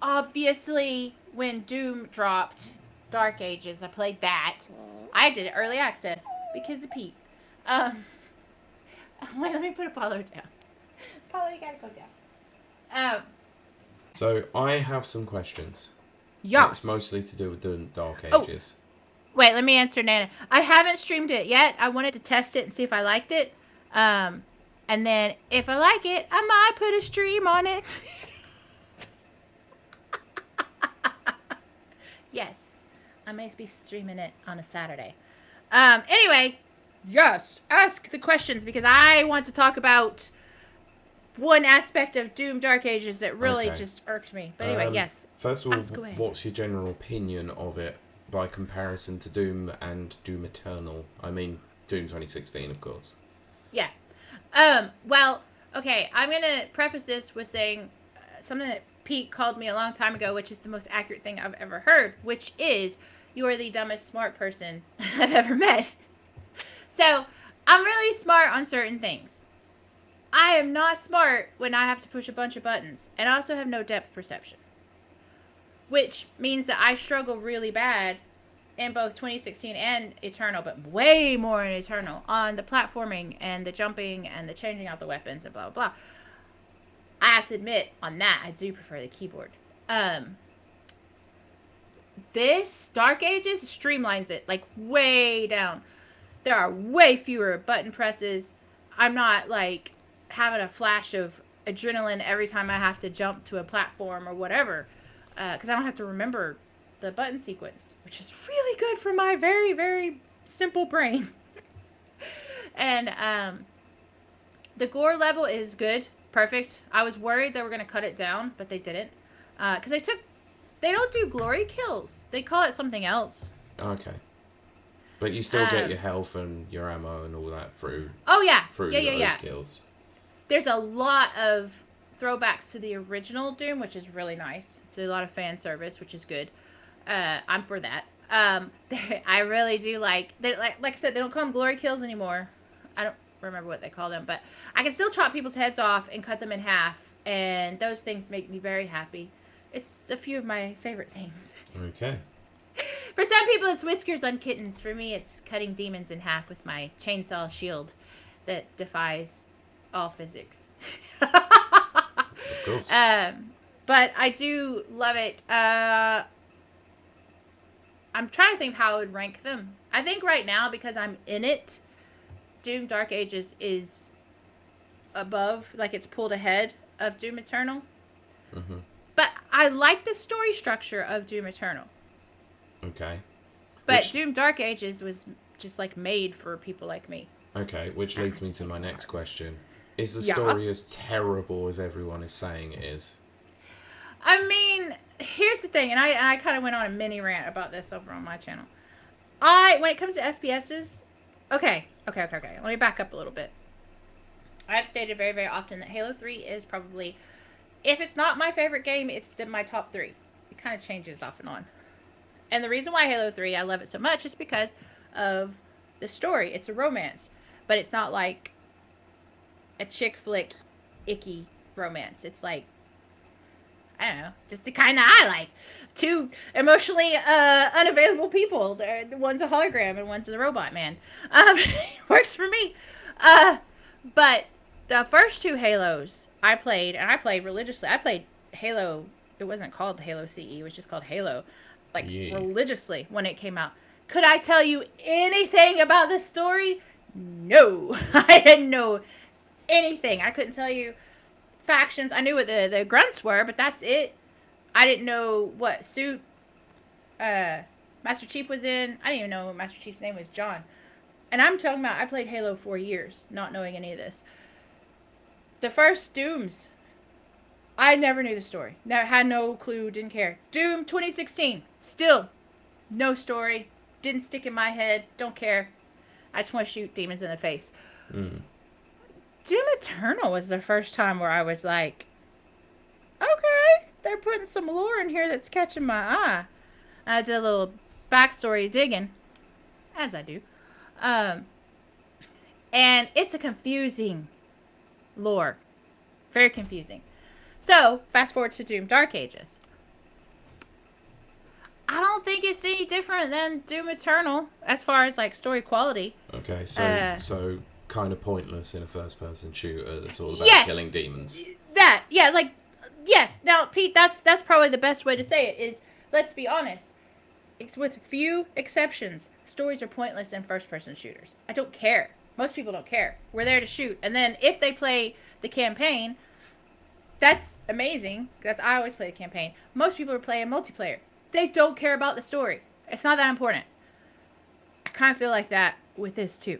obviously, when Doom dropped Dark Ages, I played that. I did it early access because of Pete. Um, wait, let me put Apollo down. Apollo, you gotta go down. So I have some questions, and it's Yes. mostly to do with the Dark Oh, Ages. wait, let me answer Nana. I haven't streamed it yet. I wanted to test it and see if I liked it. Um, and then if I like it, I might put a stream on it. Yes, I may be streaming it on a Saturday. Anyway, yes, ask the questions because I want to talk about one aspect of Doom Dark Ages that really Okay. just irked me. But anyway, yes, First of all, ask away. what's your general opinion of it by comparison to Doom and Doom Eternal? I mean, Doom 2016, of course. Yeah. Well, okay, I'm gonna preface this with saying something that Pete called me a long time ago, which is the most accurate thing I've ever heard, which is you are the dumbest smart person I've ever met. So I'm really smart on certain things. I am not smart when I have to push a bunch of buttons, and I also have no depth perception, which means that I struggle really bad in both 2016 and Eternal, but way more in Eternal on the platforming and the jumping and the changing out the weapons and blah blah blah. I have to admit, on that, I do prefer the keyboard. Um, this Dark Ages streamlines it like way down. There are way fewer button presses. I'm not like having a flash of adrenaline every time I have to jump to a platform or whatever, because I don't have to remember the button sequence, which is really good for my very very simple brain. And the gore level is good, perfect. I was worried they were gonna cut it down, but they didn't, because they don't do glory kills. They call it something else. Okay. But you still get your Um, health and your ammo and all that oh yeah, yeah, through yeah, those yeah. kills. There's a lot of throwbacks to the original Doom, which is really nice. It's a lot of fan service, which is good. I'm for that. I really do like I said, they don't call them glory kills anymore. I don't remember what they call them, but I can still chop people's heads off and cut them in half, and those things make me very happy. It's a few of my favorite things. Okay. For some people, it's whiskers on kittens. For me, it's cutting demons in half with my chainsaw shield that defies all physics. Of course. But I do love it. I'm trying to think how I would rank them. I think right now, because I'm in it, Doom Dark Ages is above, like it's pulled ahead of Doom Eternal. Mhm. But I like the story structure of Doom Eternal. Okay. But Which Doom Dark Ages was just like made for people like me. which I leads have me to to take my some next water. question. Is the story Yes. as terrible as everyone is saying it is? I mean, here's the thing, and I kind of went on a mini rant about this over on my channel. When it comes to FPSs, okay. Let me back up a little bit. I've stated very, very often that Halo 3 is probably, if it's not my favorite game, it's in my top three. It kind of changes off and on. And the reason why Halo 3 I love it so much is because of the story. It's a romance, but it's not like a chick flick icky romance. It's like, I don't know, just the kind that I like. Two emotionally unavailable people. One's a hologram and one's a robot man. Works for me. Uh, but the first two Halos I played, and I played religiously. I played Halo. It wasn't called Halo CE. It was just called Halo, like Yeah. religiously when it came out. Could I tell you anything about the story? No, I didn't know anything. I couldn't tell you factions. I knew what the grunts were, but that's it. I didn't know what suit uh, Master Chief was in. I didn't even know Master Chief's name was John. And I'm talking about I played Halo 4 years, not knowing any of this. The first Dooms, I never knew the story. Never had no clue, didn't care. Doom 2016, still no story. Didn't stick in my head. Don't care. I just want to shoot demons in the face. Mm. Doom Eternal was the first time where I was like, okay, they're putting some lore in here that's catching my eye. I did a little backstory digging, as I do. Um, and it's a confusing lore. Very confusing. So, fast forward to Doom Dark Ages. I don't think it's any different than Doom Eternal as far as like story quality. Okay, Uh, so kind of pointless in a first-person shooter that's all about yes, killing demons. that yeah, like yes. Now, Pete, that's probably the best way to say it. Is let's be honest. With few exceptions, stories are pointless in first-person shooters. I don't care. Most people don't care. We're there to shoot, and then if they play the campaign, that's amazing. Because I always play the campaign. Most people are playing multiplayer. They don't care about the story. It's not that important. I kind of feel like that with this too.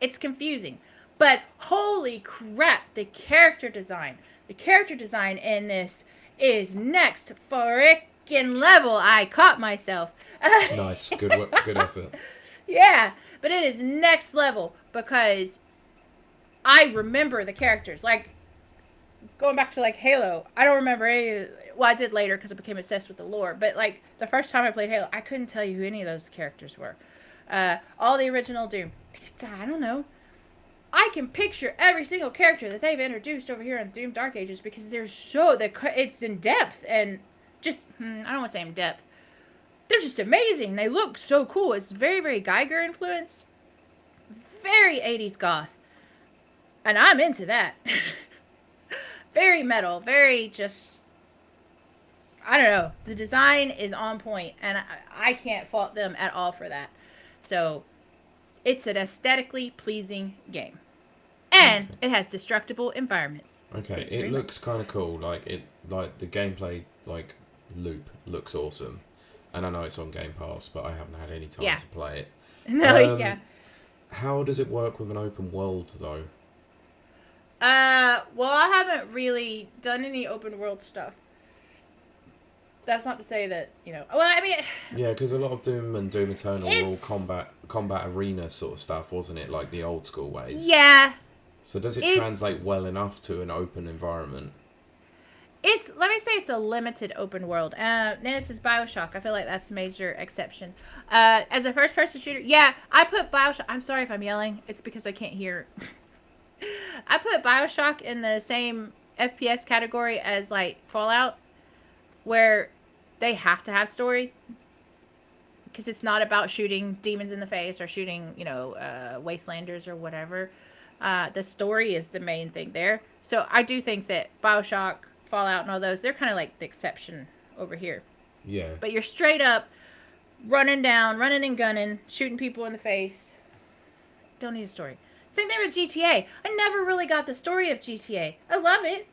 It's confusing. But holy crap, the character design. The character design in this is next frickin' level. I caught myself. Nice, good work, good effort. Yeah, but it is next level because I remember the characters. Like, going back to, like, Halo, I don't remember any. Well, I did later because I became obsessed with the lore. But, like, the first time I played Halo, I couldn't tell you who any of those characters were. All the original Doom. I don't know. I can picture every single character that they've introduced over here in Doom Dark Ages because they're so it's in depth and just I don't want to say in depth. They're just amazing. They look so cool. It's very very Geiger influence, very 80s goth, and I'm into that. Very metal, very just I don't know. The design is on point, and I can't fault them at all for that. So it's an aesthetically pleasing game. And Okay. it has destructible environments. Okay, Thank you it very looks much. kind of cool. Like the gameplay, like loop looks awesome, and I know it's on Game Pass, but I haven't had any time Yeah. to play it. No, yeah. How does it work with an open world though? Well, I haven't really done any open world stuff. That's not to say that, well, I mean, Yeah, because a lot of Doom and Doom Eternal were all it's, combat arena sort of stuff, wasn't it? Like the old school ways. yeah, So does it translate it's, well enough to an open environment? let me say it's a limited open world. Then it says Bioshock. I feel like that's a major exception. As a first person shooter, yeah, I put Bioshock, I'm sorry if I'm yelling. It's because I can't hear. I put Bioshock in the same FPS category as, like, Fallout, where they have to have story because it's not about shooting demons in the face or shooting, wastelanders or whatever. The story is the main thing there. So I do think that Bioshock, Fallout, and all those, they're kind of like the exception over here. Yeah. But you're straight up running down, running and gunning, shooting people in the face. Don't need a story. Same thing with GTA. I never really got the story of GTA. I love it.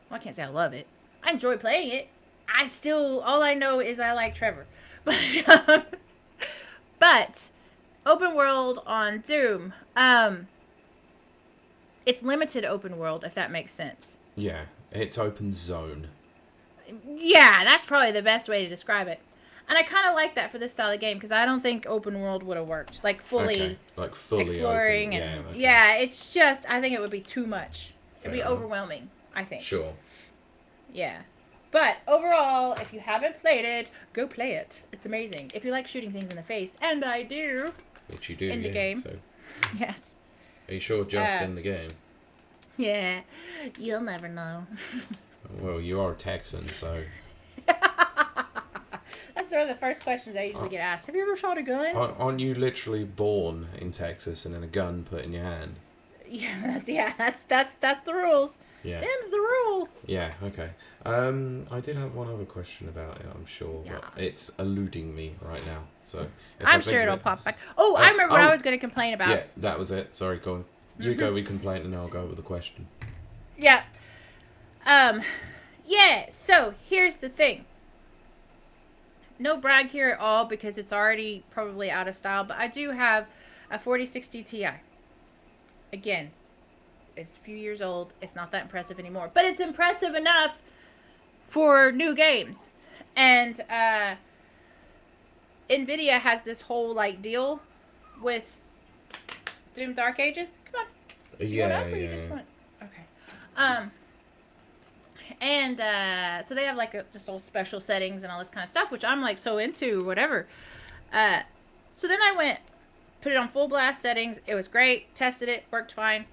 Well, I can't say I love it. I enjoy playing it. All I know is I like Trevor. But, but open world on Doom, it's limited open world, if that makes sense. Yeah, it's open zone. Yeah, that's probably the best way to describe it. And I kind of like that for this style of game because I don't think open world would have worked. Like, Okay, fully like fully open. exploring Yeah, and okay. yeah, it's just I think it would be too much. It'd Fair be enough. overwhelming, I think. Sure. Yeah. But overall, if you haven't played it, go play it. It's amazing. If you like shooting things in the face, and I do Which you do, in the yeah. game. So, Yes. are you sure just Uh in the game? yeah. You'll never know. Well, you are a Texan, so. That's one of the first questions I usually get asked. Have you ever shot a gun? Aren't you literally born in Texas and then a gun put in your hand? That's the rules. Yeah. Them's the rules. Yeah, okay. I did have one other question about it, I'm sure, Yeah. but it's eluding me right now. So, if I I'm think sure of it'll it, pop back. Oh, I remember what I oh, was going to complain about. yeah, that was it. Sorry, go on. You go with complaint and I'll go with the question. Yeah. Um, yeah, so here's the thing. No brag here at all because it's already probably out of style, but I do have a 4060 Ti. Again, it's a few years old. It's not that impressive anymore, but it's impressive enough for new games. And Nvidia has this whole like deal with Doom Dark Ages. Come on. Do you want Yeah, up or you yeah. just want? Okay. And so they have like just all special settings and all this kind of stuff, which I'm like so into, whatever. So then I went, put it on full blast settings. It was great. Tested it, worked fine.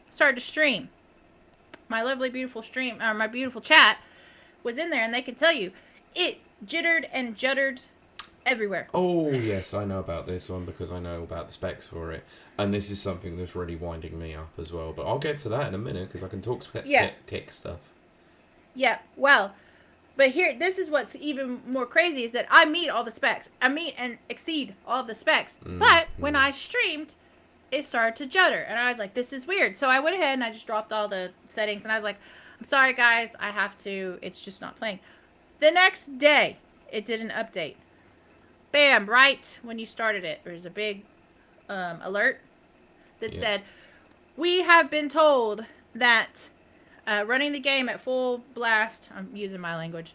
Started to stream. My lovely, beautiful stream, or my beautiful chat was in there, and they can tell you it jittered and juddered everywhere. Oh, yes, I know about this one because I know about the specs for it. And this is something that's really winding me up as well. But I'll get to that in a minute because I can talk tech stuff. Yeah, well, but this is what's even more crazy is that I meet all the specs. I meet and exceed all the specs. But when I streamed, it started to judder. And I was like, this is weird. So I went ahead and I just dropped all the settings. And I was like, I'm sorry, guys. I have to. It's just not playing. The next day, it did an update. Bam, right when you started it, there was a big alert that said, we have been told that running the game at full blast, I'm using my language,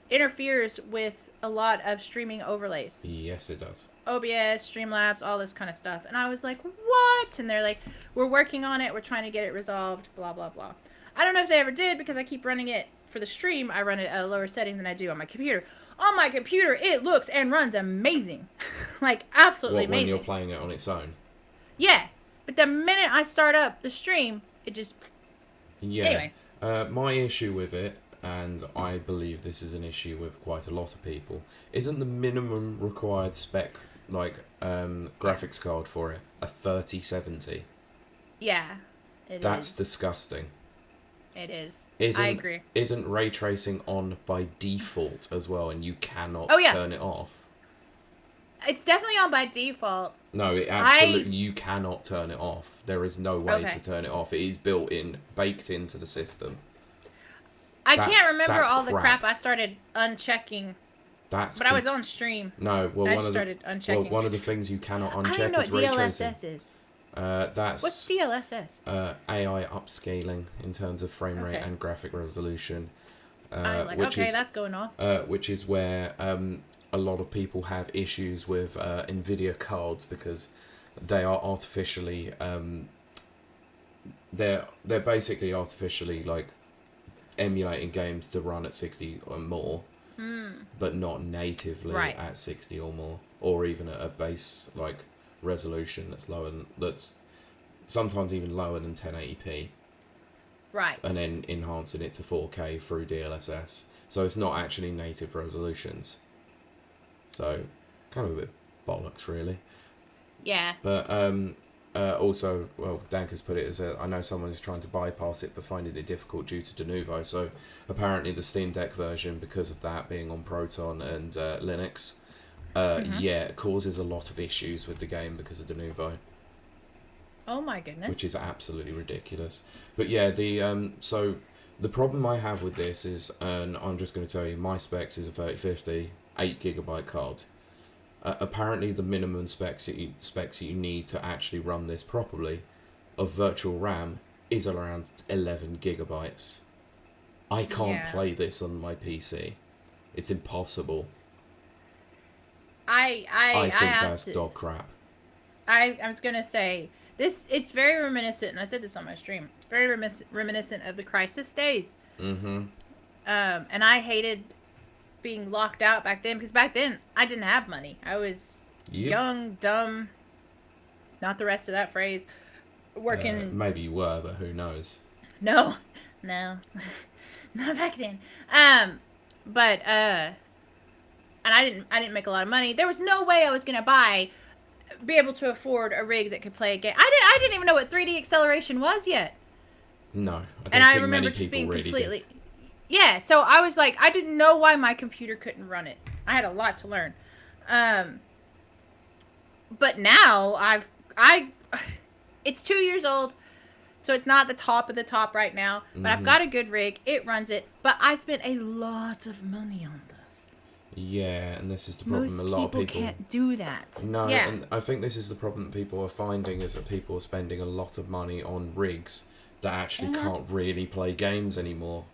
interferes with a lot of streaming overlays. Yes, it does. OBS, Streamlabs, all this kind of stuff. And I was like, what? And they're like, we're working on it. We're trying to get it resolved, blah, blah, blah. I don't know if they ever did because I keep running it for the stream. I run it at a lower setting than I do on my computer. On my computer, it looks and runs amazing. Like, absolutely amazing. When you're playing it on its own? Yeah. But the minute I start up the stream, it just... Yeah. Anyway. My issue with it, and I believe this is an issue with quite a lot of people, isn't the minimum required spec, like, graphics card for it, a 3070? Yeah, That's disgusting. It is. I agree. Isn't ray tracing on by default as well, and you cannot turn it off? It's definitely on by default. No, you cannot turn it off. There is no way to turn it off. It is baked into the system. I can't remember all the crap I started unchecking. I was on stream. No, well, unchecking. One of the things you cannot uncheck is ray tracing. DLSS is. What's DLSS? AI upscaling in terms of frame rate and graphic resolution. I was like, that's going off. Which is where a lot of people have issues with NVIDIA cards because they are artificially they're basically artificially like emulating games to run at 60 or more, but not natively at 60 or more, or even at a base like resolution that's sometimes even lower than 1080p. Right. And then enhancing it to 4K through DLSS. So it's not actually native resolutions. So kind of a bit bollocks, really. Yeah. But also, well, Danker's put it as I know someone is trying to bypass it but finding it difficult due to Denuvo. So apparently the Steam Deck version, because of that being on Proton and Linux, it causes a lot of issues with the game because of Denuvo. Oh my goodness. Which is absolutely ridiculous. But yeah, so the problem I have with this is, and I'm just going to tell you, my specs is a 3050, 8GB card. Apparently the minimum specs that you need to actually run this properly of virtual RAM is around 11GB. I can't play this on my PC. It's impossible. I think that's dog crap. I was going to say... It's very reminiscent, and I said this on my stream. It's very reminiscent of the Crisis days. Mm-hmm. And I hated being locked out back then because back then I didn't have money. I was young, dumb. Not the rest of that phrase. Working. Maybe you were, but who knows? No, not back then. But and I didn't make a lot of money. There was no way I was gonna be able to afford a rig that could play a game. I didn't even know what 3D acceleration was yet. No, I remember just being really completely. Did. Yeah, so I was like, I didn't know why my computer couldn't run it. I had a lot to learn. But now it's 2 years old, so it's not the top of the top right now. But I've got a good rig. It runs it. But I spent a lot of money on this. Yeah, and this is the problem. A lot of people can't do that. No, and I think this is the problem that people are finding is that people are spending a lot of money on rigs that actually can't really play games anymore.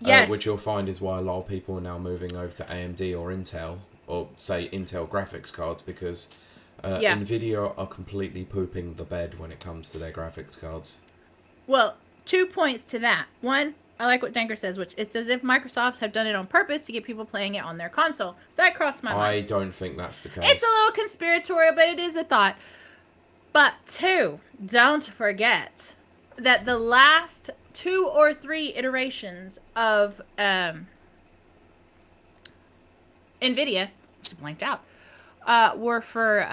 Yes. Which you'll find is why a lot of people are now moving over to AMD or Intel, or say Intel graphics cards, because NVIDIA are completely pooping the bed when it comes to their graphics cards. Well, 2 points to that. One, I like what Danker says, which it's as if Microsoft have done it on purpose to get people playing it on their console. That crossed my mind. I don't think that's the case. It's a little conspiratorial, but it is a thought. But 2, don't forget that the last 2 or 3 iterations of NVIDIA, just blanked out, were for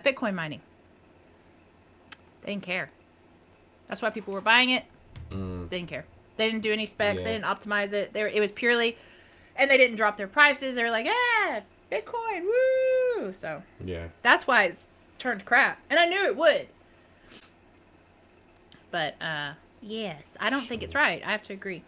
Bitcoin mining. They didn't care. That's why people were buying it. They didn't care. They didn't do any specs. They Yeah. didn't optimize it. It was purely, and they didn't drop their prices. They were like, Bitcoin, woo! So Yeah. that's why it's turned crap. And I knew it would. But yes, I don't think it's right. I have to agree.